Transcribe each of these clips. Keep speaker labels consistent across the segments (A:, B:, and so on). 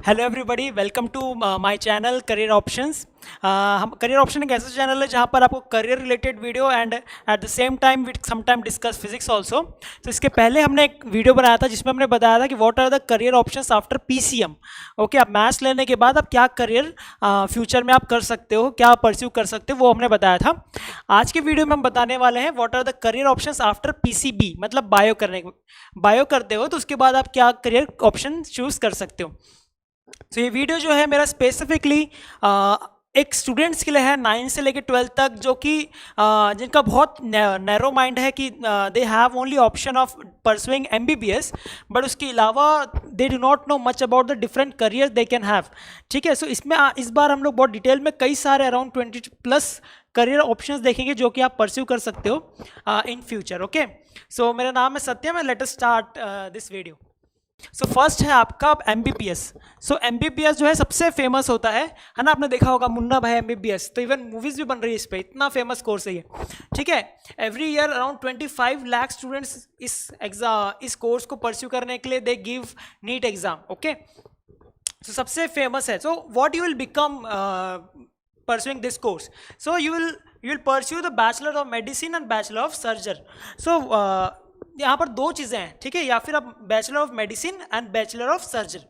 A: Hello everybody, welcome to my channel career options. हम career option एक ऐसा channel है जहां पर आपको career related video and at the same time we some time discuss physics also. तो इसके पहले हमने एक वीडियो बनाया था जिसमें हमने बताया था कि what are the career options after PCM. Okay, आप मैथ्स लेने के बाद आप क्या करियर फ्यूचर में आप कर सकते हो, क्या परस्यू कर सकते हो, वो हमने बताया था। आज के वीडियो में हम बताने वाले हैं what are the career options after PCB, मतलब बायो करते हो तो उसके बाद आप क्या करियर ऑप्शन चूज कर सकते हो। तो ये वीडियो जो है मेरा स्पेसिफिकली एक स्टूडेंट्स के लिए है 9 से लेकर 12 तक, जो कि जिनका बहुत नैरो माइंड है कि they have only option of pursuing MBBS, but उसके अलावा they do not know much about the different career they can have. ठीक है, सो इसमें इस बार हम लोग बहुत डिटेल में कई सारे अराउंड 20+ करियर ऑप्शंस देखेंगे जो कि आप परस्यू कर सकते हो इन फ्यूचर। ओके, सो मेरा नाम है Satyam and let us start this video. So first है आपका एमबीबीएस। सो एमबीबीएस जो है सबसे फेमस होता है ना, आपने देखा होगा मुन्ना भाई एमबीबीएस, तो इवन मूवीज भी बन रही है इस पे, इतना फेमस कोर्स है ये। ठीक है, every year around 25 lakh students इस कोर्स को परस्यू करने के लिए they give NEET exam. Okay, so सबसे फेमस है। So what you will become pursuing this course? So you will pursue the bachelor of medicine and bachelor of surgery. So यहाँ पर दो चीज़ें हैं, ठीक है, या फिर आप bachelor of medicine and bachelor of surgery.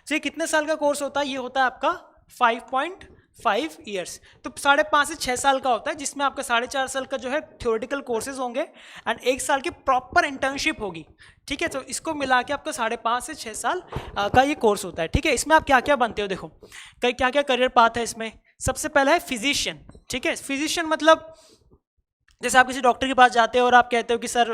A: तो ये कितने साल का कोर्स होता है? ये होता है आपका 5.5 ईयर्स, तो 5.5 से 6 साल का होता है, जिसमें आपका 4.5 साल का जो है थ्योरेटिकल कोर्सेज होंगे एंड 1 साल की प्रॉपर इंटर्नशिप होगी। ठीक है, तो इसको मिला के आपका 5.5 से 6 साल का ये कोर्स होता है। ठीक है, इसमें आप क्या क्या बनते हो, देखो क्या क्या करियर पाथ है इसमें। सबसे पहला है फिजिशियन। ठीक है, फिजिशियन मतलब जैसे आप किसी डॉक्टर के पास जाते हो और आप कहते हो कि सर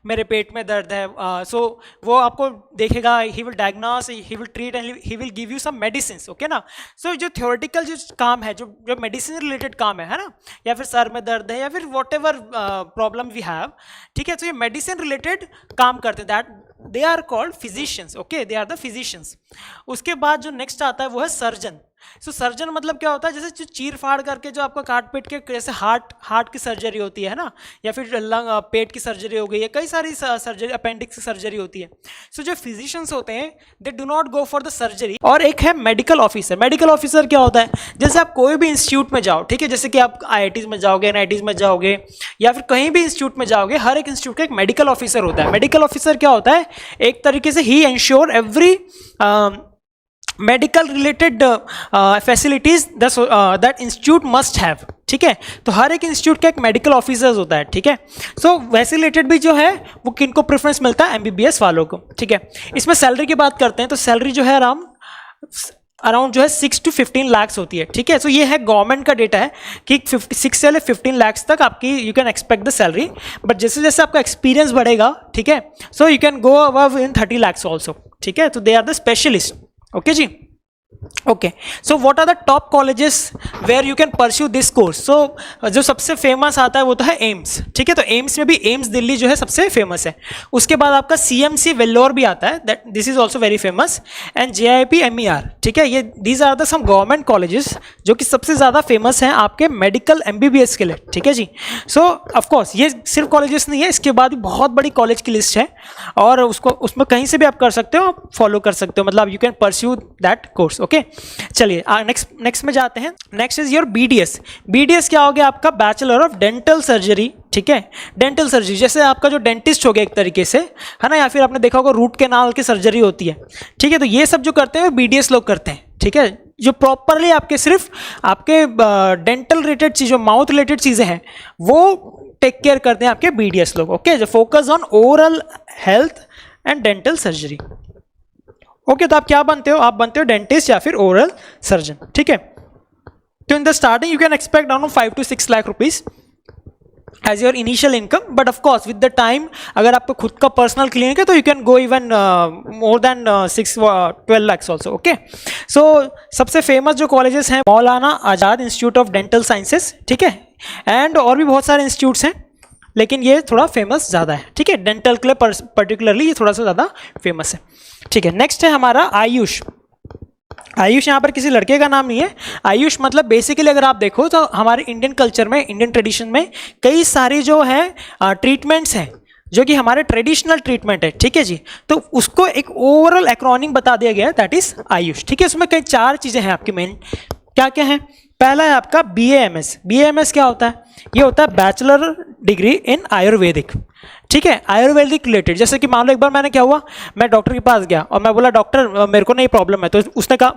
A: मेरे पेट में दर्द है, सो वो आपको देखेगा, he will diagnose, he will treat and he will give you some medicine. Okay ना। सो जो थ्योरेटिकल जो काम है, जो मेडिसिन रिलेटेड काम है ना, या फिर सर में दर्द है या फिर whatever problem we have, ठीक है, तो ये मेडिसिन रिलेटेड काम करते हैं, that they are called physicians. Okay, they are the physicians. उसके बाद जो नेक्स्ट आता है वो है सर्जन। सो सर्जन मतलब क्या होता है, जैसे जो चीर फाड़ करके जो आपका काट पीट के, जैसे हार्ट की सर्जरी होती है ना, या फिर पेट की सर्जरी हो गई है, कई सारी सर्जरी, अपेंडिक्स की सर्जरी होती है। सो जो फिजिशियंस होते हैं they do not go for the surgery. और एक है मेडिकल ऑफिसर। मेडिकल ऑफिसर क्या होता है, जैसे आप कोई भी इंस्टीट्यूट में जाओ, ठीक है, जैसे कि आप IITs में जाओगे, NITs में जाओगे, या फिर कहीं भी इंस्टीट्यूट में जाओगे, हर एक इंस्टीट्यूट का एक मेडिकल ऑफिसर होता है। मेडिकल ऑफिसर क्या होता है, एक तरीके से ही ensure every medical related facilities that institute must have. ठीक है, तो हर एक इंस्टीट्यूट का एक मेडिकल ऑफिसर्स होता है। ठीक है, सो वैसे रिलेटेड भी जो है वो किनको प्रेफरेंस मिलता है, MBBS वालों को। ठीक है, इसमें सैलरी की बात करते हैं तो सैलरी जो है अराउंड जो है 6 to 15 लाख होती है। ठीक है, सो ये है गवर्नमेंट का डेटा है कि 6 से 15 लाख तक आपकी you can expect the salary, but जैसे जैसे आपका एक्सपीरियंस बढ़ेगा, ठीक है, so you can go above in 30 lakh also. ठीक है, तो they are the specialist. Okay ji, okay, so what are the top colleges where you can pursue this course. So जो सबसे फेमस आता है वो तो है एम्स। ठीक है, तो एम्स में भी एम्स दिल्ली जो है सबसे फेमस है। उसके बाद आपका CMC वेल्लोर भी आता है, that this is also very famous, and JIP MER। ठीक है, ये these are the some government colleges जो कि सबसे ज़्यादा फेमस हैं आपके मेडिकल MBBS के लिए। ठीक है जी, सो ऑफकोर्स ये सिर्फ कॉलेजेस नहीं है, इसके बाद भी बहुत बड़ी कॉलेज की लिस्ट है, और उसमें कहीं से भी आप कर सकते हो, आप फॉलो कर सकते हो, मतलब you can pursue that course. Okay, चलिए नेक्स्ट में जाते हैं। Next is your BDS। BDS क्या हो गया आपका, बैचलर ऑफ डेंटल सर्जरी। ठीक है, डेंटल सर्जरी जैसे आपका जो डेंटिस्ट हो गया एक तरीके से, है ना, या फिर आपने देखा होगा रूट कैनाल की सर्जरी होती है। ठीक है, तो ये सब जो करते हैं BDS लोग करते हैं। ठीक है, जो प्रॉपरली आपके सिर्फ आपके डेंटल रिलेटेड चीज़, जो माउथ रिलेटेड चीज़ें हैं, वो टेक केयर करते हैं आपके BDS लोग। ओके, जो focus on oral health and dental surgery. Okay, तो आप क्या बनते हो, आप बनते हो डेंटिस्ट या फिर ओरल सर्जन। ठीक है, तो in the starting you can expect around 5 to 6 lakh rupees as your initial income, but of course with the time अगर आपको खुद का पर्सनल क्लिनिक है तो you can go even more than 12 lakh also. Okay, so सबसे फेमस जो कॉलेजेस हैं, Maulana Azad Institute of Dental Sciences, ठीक है, एंड और भी बहुत सारे इंस्टीट्यूट्स हैं, लेकिन ये थोड़ा फेमस ज़्यादा है। ठीक है, डेंटल के लिए पर्टिकुलरली ये थोड़ा सा ज़्यादा फेमस है। ठीक है, नेक्स्ट है हमारा आयुष। आयुष यहाँ पर किसी लड़के का नाम नहीं है। आयुष मतलब बेसिकली अगर आप देखो तो हमारे इंडियन कल्चर में, इंडियन ट्रेडिशन में कई सारी जो है ट्रीटमेंट्स हैं जो कि हमारे ट्रेडिशनल ट्रीटमेंट है, ठीक है जी। तो उसको एक ओवरऑल एक्रोनिम बता दिया गया है, दैट इज आयुष, ठीक है। उसमें कई 4 चीजें हैं आपकी मेन, क्या क्या है। पहला है आपका BAMS। BAMS क्या होता है? ये होता है बैचलर डिग्री इन आयुर्वेदिक, ठीक है, आयुर्वेदिक रिलेटेड। जैसे कि मान लो एक बार मैंने क्या हुआ, मैं डॉक्टर के पास गया और मैं बोला डॉक्टर मेरे को नहीं प्रॉब्लम है, तो उसने कहा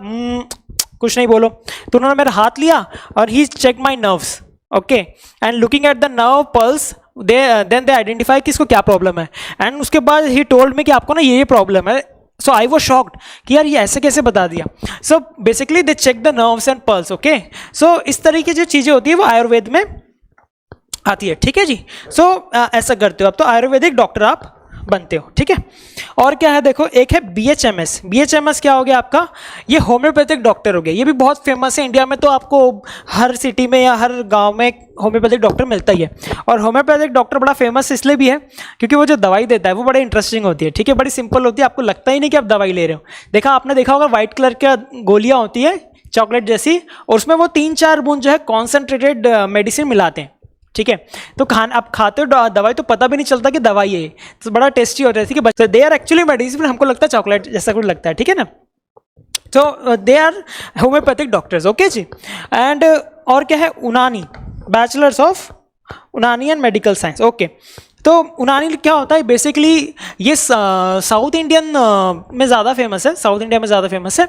A: कुछ नहीं बोलो, तो उन्होंने मेरा हाथ लिया और he check my nerves, okay, and looking at the nerve pulse then they identify कि इसको क्या प्रॉब्लम है, एंड उसके बाद ही टोल्ड मी कि आपको ना ये प्रॉब्लम है। सो आई वॉज शॉक्ड कि यार ये ऐसे कैसे बता दिया। So basically they check the nerves and pulse, okay. So इस तरीके जो चीज़ें होती है वो आयुर्वेद में आती है, ठीक है जी। सो ऐसा करते हो आप, तो आयुर्वेदिक डॉक्टर आप बनते हो, ठीक है। और क्या है देखो, एक है BHMS। BHMS क्या हो गया आपका? ये होम्योपैथिक डॉक्टर हो गया। ये भी बहुत फेमस है इंडिया में, तो आपको हर सिटी में या हर गांव में होम्योपैथिक डॉक्टर मिलता ही है। और होम्योपैथिक डॉक्टर बड़ा फेमस इसलिए भी है क्योंकि वो जो दवाई देता है वो बड़े इंटरेस्टिंग होती है, ठीक है, बड़ी सिंपल होती है, आपको लगता ही नहीं कि आप दवाई ले रहे हो। आपने देखा होगा व्हाइट कलर की गोलियां होती है चॉकलेट जैसी, और उसमें वो 3-4 बूंद जो है कॉन्सेंट्रेटेड मेडिसिन मिलाते हैं, ठीक है। तो आप खाते हो दवाई तो पता भी नहीं चलता कि दवाई है, तो बड़ा टेस्टी होता है, ठीक है। बच्चे दे आर एक्चुअली मेडिसिन, हमको लगता है चॉकलेट जैसा कुछ लगता है, ठीक है ना। तो they are homeopathic doctors, okay जी। एंड और क्या है, Unani, bachelors of Unani and medical science, okay. तो यूनानी क्या होता है बेसिकली, ये साउथ इंडियन में ज़्यादा फेमस है, साउथ इंडिया में ज़्यादा फेमस है।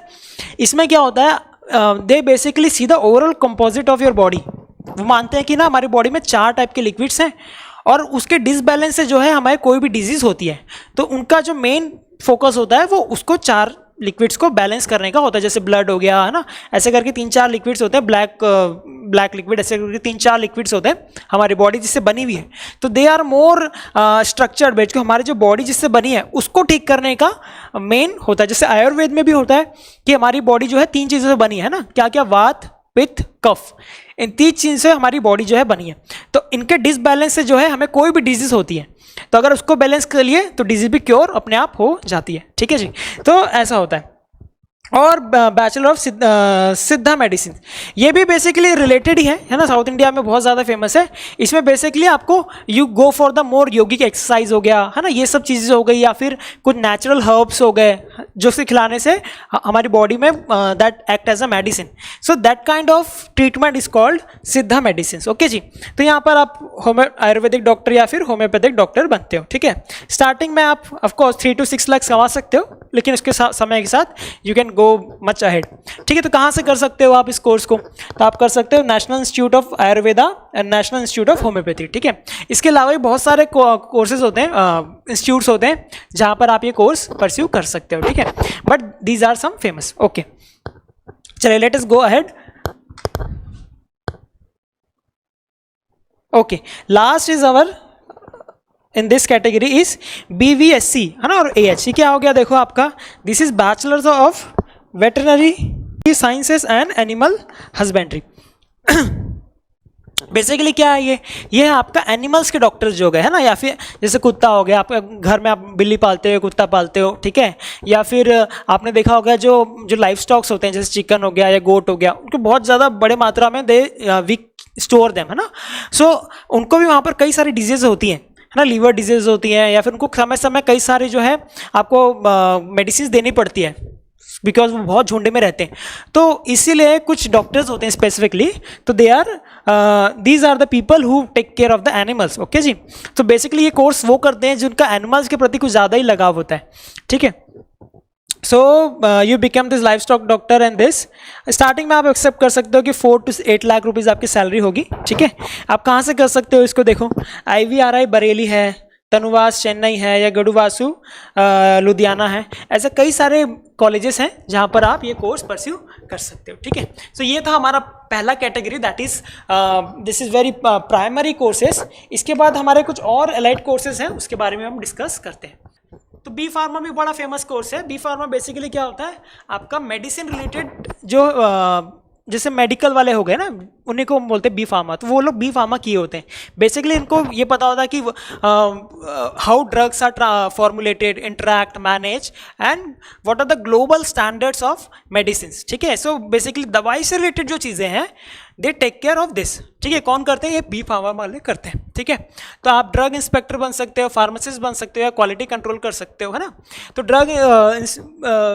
A: इसमें क्या होता है, they basically see the overall composite of your body. वो मानते हैं कि ना हमारी बॉडी में 4 टाइप के लिक्विड्स हैं और उसके डिसबैलेंस से जो है हमारे कोई भी डिजीज होती है, तो उनका जो मेन फोकस होता है वो उसको 4 लिक्विड्स को बैलेंस करने का होता है। जैसे ब्लड हो गया, है ना, ऐसे करके 3-4 लिक्विड्स होते हैं, ब्लैक लिक्विड, ऐसे करके 3-4 लिक्विड्स होते हैं हमारी बॉडी जिससे बनी हुई है। तो they are more structured based, कि हमारी जो बॉडी जिससे बनी है उसको ठीक करने का मेन होता है। जैसे आयुर्वेद में भी होता है कि हमारी बॉडी जो है 3 चीज़ों से बनी है ना, क्या क्या, वात, पित्त, कफ, इन 3 चीज़ से हमारी बॉडी जो है बनी है। तो इनके डिसबैलेंस से जो है हमें कोई भी डिजीज होती है, तो अगर उसको बैलेंस कर लिए तो डिजीज भी क्योर अपने आप हो जाती है, ठीक है जी। तो ऐसा होता है। और बैचलर ऑफ सिद्धा मेडिसिन, ये भी बेसिकली रिलेटेड ही है ना, साउथ इंडिया में बहुत ज़्यादा फेमस है। इसमें बेसिकली आपको you go for the more yogic exercise हो गया, है ना, ये सब चीज़ें हो गई, या फिर कुछ नेचुरल हर्ब्स हो गए जो से खिलाने से हमारी बॉडी में that act as a medicine. So that kind of treatment is called Siddha medicine, okay जी। तो यहाँ पर आप आयुर्वेदिक डॉक्टर या फिर होम्योपैथिक डॉक्टर बनते हो, ठीक है। स्टार्टिंग में आप ऑफकोर्स 3 to 6 लाख कमा सकते हो, लेकिन उसके समय के साथ you can go much ahead, ठीक है। तो कहाँ से कर सकते हो आप इस कोर्स को? तो आप कर सकते हो national institute of Ayurveda and national institute of homeopathy, ठीक है। इसके अलावा भी बहुत सारे कोर्सेज होते हैं, इंस्टीट्यूट्स होते हैं जहाँ पर आप ये कोर्स परस्यू कर सकते हो, ठीक है। But these are some famous, okay. चलिए let us go ahead. Okay, last is our in this category is BVSC, है ना, और AH क्या हो गया देखो आपका, this is bachelors of veterinary sciences and animal husbandry. Basically क्या है ये है आपका एनिमल्स के डॉक्टर्स जो गए, है ना, या फिर जैसे कुत्ता हो गया, आपके घर में आप बिल्ली पालते हो, कुत्ता पालते हो, ठीक है, या फिर आपने देखा होगा जो लाइफ स्टॉक्स होते हैं जैसे चिकन हो गया या गोट हो गया, उनको बहुत ज़्यादा बड़े मात्रा में दे वी स्टोर देम, है ना। सो उनको भी वहाँ पर कई सारी डिजीज होती हैं, है ना, लीवर डिजीज होती हैं, या फिर उनको समय समय कई सारे जो है आपको मेडिसिन देनी पड़ती है बिकॉज वो बहुत झुंड में रहते हैं। तो इसीलिए कुछ डॉक्टर्स होते हैं स्पेसिफिकली, तो these are the people who take care of the animals, okay जी। तो बेसिकली ये कोर्स वो करते हैं जिनका एनिमल्स के प्रति कुछ ज़्यादा ही लगाव होता है, ठीक है। So you become this life stock doctor and this starting में आप एक्सेप्ट कर सकते हो कि 4 to 8 लाख रुपीज़ आपकी सैलरी होगी, ठीक है। आप कहाँ से कर सकते हो इसको देखो, IVRI बरेली है, तनुवास चेन्नई है, या गडुवासु लुधियाना है, ऐसे कई सारे कॉलेजेस हैं जहाँ पर आप ये कोर्स परस्यू कर सकते हो, ठीक है। सो ये था हमारा पहला category, that is this is very primary courses. इसके बाद हमारे कुछ और एलाइड कोर्सेज हैं, उसके बारे में हम डिस्कस करते हैं। तो बी फार्मा भी बड़ा फेमस कोर्स है। बी फार्मा बेसिकली क्या होता है, आपका मेडिसिन रिलेटेड जो जैसे मेडिकल वाले हो गए ना, उन्हीं को बोलते हैं बी फार्मा। तो वो लोग बी फार्मा किए होते हैं। बेसिकली इनको ये पता होता है कि how drugs are formulated, interact, manage and what are the global standards of medicine, ठीक है। सो बेसिकली दवाई से रिलेटेड जो चीज़ें हैं, they take care of this, ठीक है। कौन करते हैं? ये बी फार्मा वाले करते हैं, ठीक है। तो आप ड्रग इंस्पेक्टर बन सकते हो, फार्मासिस्ट बन सकते हो, या क्वालिटी कंट्रोल कर सकते हो, है ना। तो ड्रग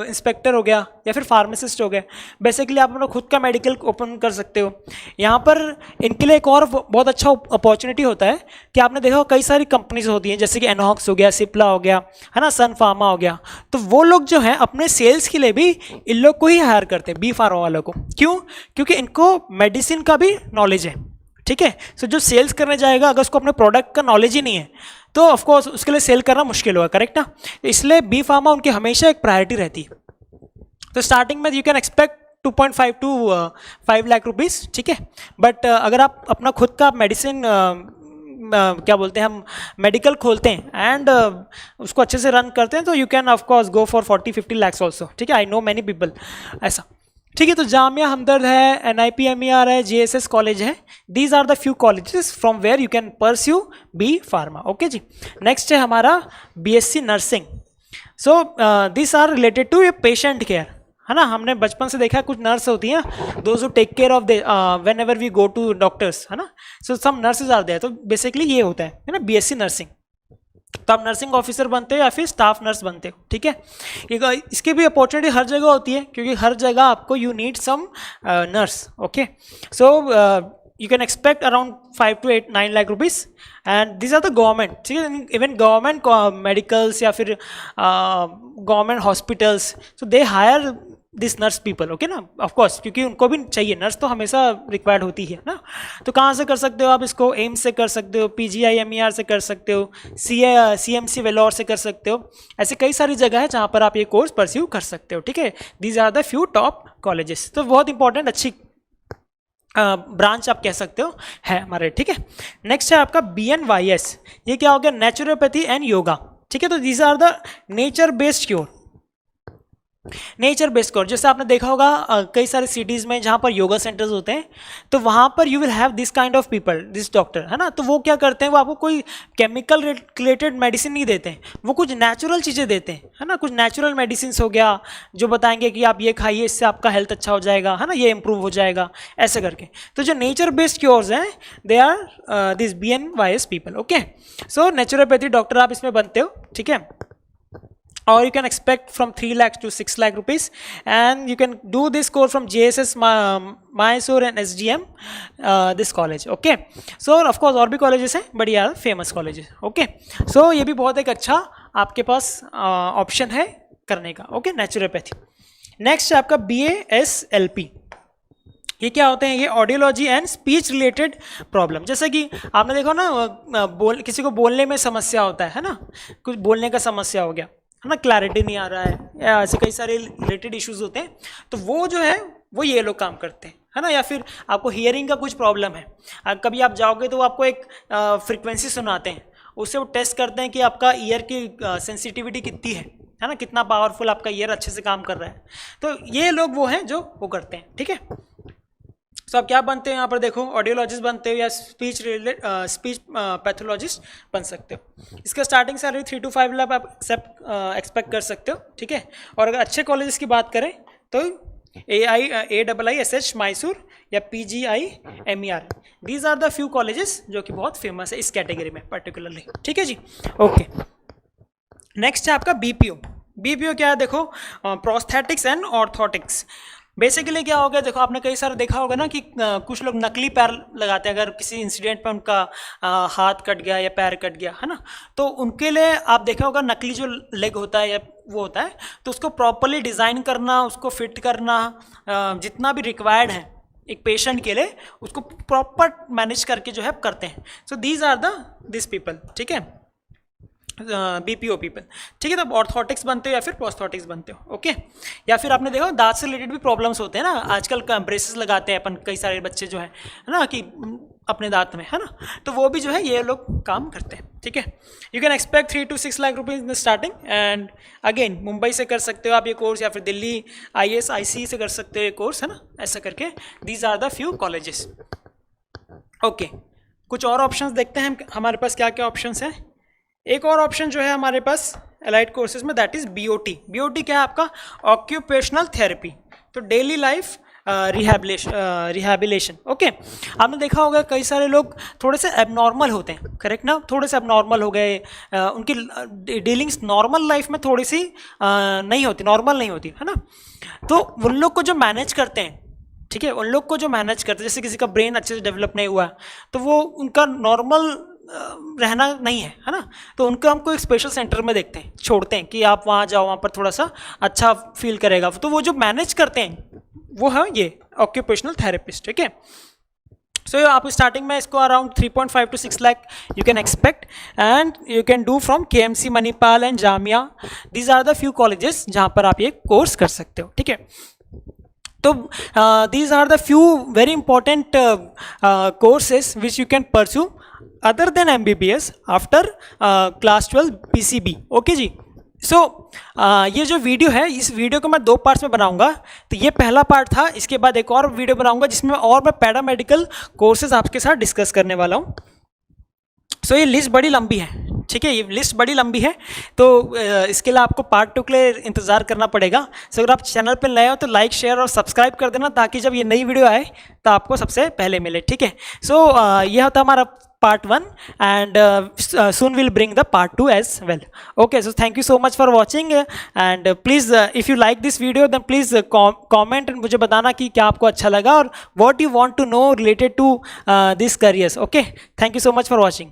A: इंस्पेक्टर हो गया या फिर फार्मासिस्ट हो गया, बेसिकली आप अपना खुद का मेडिकल ओपन कर सकते हो। यहाँ पर इनके लिए एक और बहुत अच्छा अपॉर्चुनिटी होता है कि आपने देखा हो कई सारी कंपनीज होती हैं, जैसे कि एनॉक्स हो गया, सिप्ला हो गया, है ना, सन फार्मा हो गया। तो वो लोग जो हैं अपने सेल्स के लिए भी इन लोग को ही हायर करते हैं, बी फार्मा वालों को। क्यों? क्योंकि इनको मेडिसिन का भी नॉलेज है, ठीक है। सो जो सेल्स करने जाएगा, अगर उसको अपने प्रोडक्ट का नॉलेज ही नहीं है तो ऑफकोर्स उसके लिए सेल करना मुश्किल होगा, करेक्ट ना। इसलिए बी फार्मा उनकी हमेशा एक प्रायोरिटी रहती है। तो स्टार्टिंग में you can expect 2.5 to 5 lakh rupees, ठीक है। बट अगर आप अपना खुद का मेडिसिन क्या बोलते हैं हम, मेडिकल खोलते हैं एंड उसको अच्छे से रन करते हैं, तो you can of course go for 40-50 lakhs also, ठीक है। आई नो मैनी पीपल ऐसा, ठीक है। तो जामिया हमदर्द है, NIPMER है, JSS कॉलेज है, these are the few colleges from where you can pursue B pharma, okay जी। नेक्स्ट है हमारा BSc nursing. So this are related to a patient care, है ना। हमने बचपन से देखा है कुछ नर्स होती हैं, those who take care of whenever we go to doctors, है ना। So some nurses are there, तो बेसिकली ये होता है ना BSc नर्सिंग। तो आप नर्सिंग ऑफिसर बनते हो या फिर स्टाफ नर्स बनते हो, ठीक है। इसकी भी अपॉर्चुनिटी हर जगह होती है, क्योंकि हर जगह आपको you need some nurse, okay. So you can expect around 5 to 9 lakh rupees, and these are the government, ठीक है। इवन गवर्नमेंट मेडिकल्स या फिर government hospitals, so they hire this nurse people, okay ना, ऑफ कोर्स, क्योंकि उनको भी चाहिए, nurse तो हमेशा रिक्वायर्ड होती है ना। तो कहाँ से कर सकते हो आप इसको? एम्स से कर सकते हो, PGIMER से कर सकते हो, CMC वेलोर से कर सकते हो। ऐसे कई सारी जगह है जहाँ पर आप ये कोर्स परस्यू कर सकते हो, ठीक है। These are the few top colleges. तो बहुत इंपॉर्टेंट अच्छी ब्रांच आप कह सकते हो है हमारे, ठीक है। नेक्स्ट है आपका BNYS, ये क्या हो गया? नेचुरोपैथी एंड योगा, ठीक है। तो these are the nature based cure, nature based course. जैसे आपने देखा होगा कई सारे सिटीज़ में जहाँ पर योगा सेंटर्स होते हैं, तो वहाँ पर you will have this kind of people, this doctor, है ना। तो वो क्या करते हैं? वो आपको कोई केमिकल रिलेटेड मेडिसिन नहीं देते हैं, वो कुछ नेचुरल चीज़ें देते हैं, है ना। कुछ नेचुरल मेडिसिन हो गया जो बताएंगे कि आप ये खाइए, इससे आपका हेल्थ अच्छा हो जाएगा, है ना, ये इंप्रूव हो जाएगा, ऐसे करके। तो जो नेचर बेस्ड क्योर्स हैं, they are this BNYS people, okay. So naturopathy doctor आप इसमें बनते हो, ठीक है। Or you can expect from 3 lakhs to 6 lakh rupees, and you can do this course from JSS Mysore and SGM this college, okay. So of course और भी colleges हैं, but ये are famous colleges, okay. So ये भी बहुत एक अच्छा आपके पास option है करने का, okay, नेचुरोपैथी। नेक्स्ट है आपका BASLP। ये क्या होते हैं? ये audiology and speech related problem. जैसे कि आपने देखा ना, किसी को बोलने में समस्या होता है ना, कुछ बोलने का समस्या हो गया, है ना, क्लैरिटी नहीं आ रहा है, या ऐसे कई सारे रिलेटेड इश्यूज होते हैं, तो वो जो है वो ये लोग काम करते हैं, है ना। या फिर आपको हियरिंग का कुछ प्रॉब्लम है, कभी आप जाओगे तो वो आपको एक फ्रिक्वेंसी सुनाते हैं, उससे वो टेस्ट करते हैं कि आपका ईयर की सेंसिटिविटी कितनी है ना, कितना पावरफुल आपका ईयर अच्छे से काम कर रहा है। तो ये लोग वो हैं जो वो करते हैं, ठीक है। तो आप क्या बनते हो यहाँ पर? देखो, ऑडियोलॉजिस्ट बनते हो या स्पीच पैथोलॉजिस्ट बन सकते हो। इसका स्टार्टिंग सैलरी 3 to 5 लाख आप एक्सपेक्ट कर सकते हो, ठीक है। और अगर अच्छे कॉलेजेस की बात करें तो AIISH मैसूर या PGIMER, these are the few colleges जो कि बहुत फेमस है इस कैटेगरी में पर्टिकुलरली, ठीक है जी, ओके। नेक्स्ट है आपका BPO क्या है? देखो, प्रोस्थेटिक्स एंड ऑर्थोटिक्स। बेसिकली क्या हो गया? देखो, आपने कई सारे देखा होगा ना कि कुछ लोग नकली पैर लगाते हैं, अगर किसी इंसिडेंट में उनका हाथ कट गया या पैर कट गया, है ना, तो उनके लिए आप देखा होगा नकली जो लेग होता है या वो होता है, तो उसको प्रॉपरली डिज़ाइन करना, उसको फिट करना, जितना भी रिक्वायर्ड है एक पेशेंट के लिए, उसको प्रॉपर मैनेज करके जो है करते हैं। So these are this people, ठीक है, BPO पीपल, ठीक है। तो ऑर्थोटिक्स बनते हो या फिर प्रोस्थेटिक्स बनते हो, ओके। या फिर आपने देखा दांत से रिलेटेड भी प्रॉब्लम्स होते हैं ना, आजकल ब्रेसेस लगाते हैं अपन, कई सारे बच्चे जो है ना, कि अपने दांत में, है ना, तो वो भी जो है ये लोग काम करते हैं, ठीक है। You can expect 3 to 6 lakh rupees in starting, and again Mumbai से कर सकते हो आप ये कोर्स, या फिर दिल्ली ISIC से कर सकते हो ये कोर्स, है ना, ऐसा करके। These are the few colleges, okay. कुछ और ऑप्शंस देखते हैं हमारे पास क्या क्या ऑप्शंस हैं। एक और ऑप्शन जो है हमारे पास एलाइड कोर्सेज में, दैट इज BOT। BOT क्या है आपका? Occupational therapy. तो डेली लाइफ रिहैबिलेशन। ओके, आपने देखा होगा कई सारे लोग थोड़े से एबनॉर्मल होते हैं, करेक्ट ना, थोड़े से एबनॉर्मल हो गए, उनकी डीलिंग्स नॉर्मल लाइफ में थोड़ी सी नहीं होती, नॉर्मल नहीं होती है ना। तो उन लोग को जो मैनेज करते हैं, ठीक है, उन लोग को जो मैनेज करते हैं, जैसे किसी का ब्रेन अच्छे से डेवलप नहीं हुआ तो वो उनका नॉर्मल रहना नहीं है ना, तो उनको हमको एक स्पेशल सेंटर में देखते हैं, छोड़ते हैं कि आप वहाँ जाओ, वहाँ पर थोड़ा सा अच्छा फील करेगा। तो वो जो मैनेज करते हैं वो है ये ऑक्यूपेशनल थेरेपिस्ट, ठीक है। सो आप स्टार्टिंग में इसको around 3.5 to 6 lakh you can expect, and you can do from KMC, Manipal and Jamia. These are the few colleges जहाँ पर आप ये कोर्स कर सकते हो, ठीक है। तो these are the few very important courses which you can pursue other than MBBS after class 12 PCB। Okay जी। सो ये जो वीडियो है, इस वीडियो को मैं 2 पार्ट्स में बनाऊंगा। तो ये पहला पार्ट था, इसके बाद एक और वीडियो बनाऊंगा जिसमें और मैं पैरामेडिकल कोर्सेज आपके साथ डिस्कस करने वाला हूँ। सो ये लिस्ट बड़ी लंबी है, ठीक है, ये लिस्ट बड़ी लंबी है, तो इसके लिए आपको पार्ट 2 के लिए इंतज़ार करना पड़ेगा। सो अगर आप चैनल पर नए हो तो लाइक, शेयर और सब्सक्राइब कर देना, ताकि जब ये नई वीडियो आए तो आपको सबसे पहले मिले, ठीक है। सो यह था हमारा part 1, and soon we'll bring the part 2 as well। Okay, so thank you so much for watching, and please if you like this video then please comment and मुझे बताना कि क्या आपको अच्छा लगा और what you want to know related to these careers। Okay, thank you so much for watching।